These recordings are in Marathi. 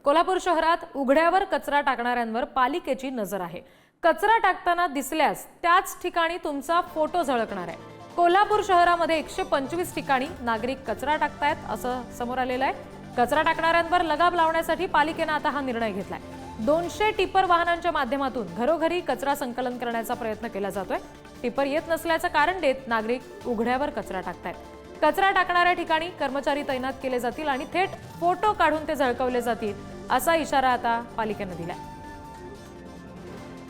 कोल्हापूर शहरात उघड्यावर कचरा टाकणाऱ्यांवर पालिकेची नजर आहे। कचरा टाकताना दिसल्यास त्याच ठिकाणी तुमचा फोटो झळकणार आहे। कोल्हापूर शहरामध्ये 125 ठिकाणी नागरिक कचरा टाकतायत असं समोर आलेलं आहे। कचरा टाकणाऱ्यांवर लगाम लावण्यासाठी पालिकेने आता हा निर्णय घेतलाय। 200 टिपर वाहनांच्या माध्यमातून घरोघरी कचरा संकलन करण्याचा प्रयत्न केला जातोय। टिपर येत नसल्याचं कारण देत नागरिक उघड्यावर कचरा टाकतायत। कचरा टाकणाऱ्या ठिकाणी कर्मचारी तैनात केले जातील आणि थेट फोटो काढून ते झळकवले जातील असा इशारा आता पालिकेने दिलाय।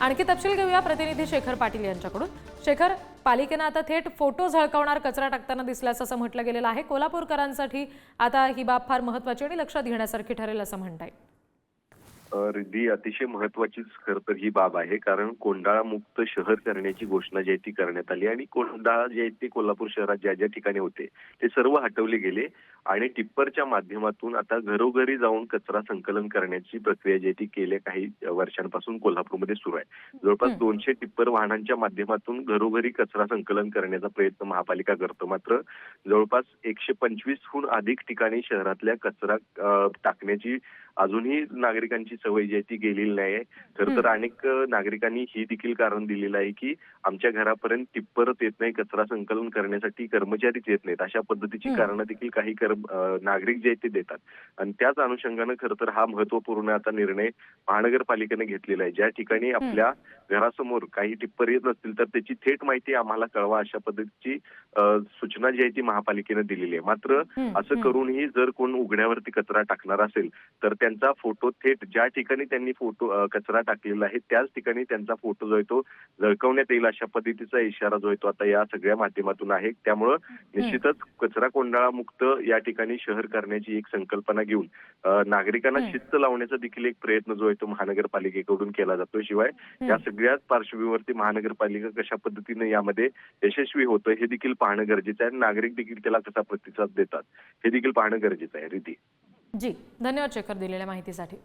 आणखी तपशील घेऊया प्रतिनिधी शेखर पाटील यांच्याकडून। शेखर, पालिकेने आता थेट फोटो झळकवणार कचरा टाकताना दिसल्याचं असं म्हटलं गेलेलं आहे। कोल्हापूरकरांसाठी आता ही बाब फार महत्त्वाची आणि लक्षात घेण्यासारखी ठरेल असं म्हणताय। रिद्धी, अतिशय महत्वाचीच खरं तर ही बाब आहे, कारण कोंडाळा मुक्त शहर करण्याची घोषणा जी आहे ती करण्यात आली आणि कोंडाळा जे आहे ते कोल्हापूर शहरात ज्या ज्या ठिकाणी होते ते सर्व हटवले गेले आणि टिप्परच्या माध्यमातून आता घरोघरी जाऊन कचरा संकलन करण्याची प्रक्रिया जी आहे ती गेल्या काही वर्षांपासून कोल्हापूरमध्ये सुरू आहे। जवळपास 200 टिप्पर वाहनांच्या माध्यमातून घरोघरी कचरा संकलन करण्याचा प्रयत्न महापालिका करतो। मात्र जवळपास 125हून अधिक ठिकाणी शहरातल्या कचरा टाकण्याची अजूनही नागरिकांची सवय जी आहे ती गेलेली नाही। खरं तर अनेक नागरिकांनी ही देखील कारण दिलेलं आहे की आमच्या घरापर्यंत टिप्परच येत नाही, कचरा संकलन करण्यासाठी कर्मचारीच येत नाहीत, अशा पद्धतीची कारणं देखील काही नागरिक जे आहेत ते देतात। आणि त्याच अनुषंगाने खरं तर हा महत्वपूर्ण आता निर्णय महानगरपालिकेने घेतलेला आहे। ज्या ठिकाणी आपल्या घरासमोर काही टिप्पर येत नसतील तर त्याची थेट माहिती आम्हाला कळवा, अशा पद्धतीची सूचना जी आहे ती महापालिकेने दिलेली आहे। मात्र असं करूनही जर कोण उघड्यावरती कचरा टाकणार असेल तर त्यांचा फोटो थेट ज्या ठिकाणी त्यांनी कचरा टाकलेला आहे त्याच ठिकाणी त्यांचा फोटो जो आहे तो झळकवण्यात येईल, अशा पद्धतीचा इशारा जो आहे तो आता या सगळ्या माध्यमातून आहे। त्यामुळे निश्चितच कचरा कोंडाळा मुक्त या ठिकाणी शहर करण्याची एक संकल्पना घेऊन नागरिकांना शिस्त लावण्याचा देखील एक प्रयत्न जो आहे तो महानगरपालिकेकडून केला जातो। शिवाय या सगळ्याच पार्श्वभूमीवरती महानगरपालिका कशा पद्धतीने यामध्ये यशस्वी होतं हे देखील पाहणं गरजेचं आहे। नागरिक देखील त्याला कसा प्रतिसाद देतात हे देखील पाहणं गरजेचं आहे। रिद्धी जी, धन्यवाद शेखर दिलेल्या माहितीसाठी।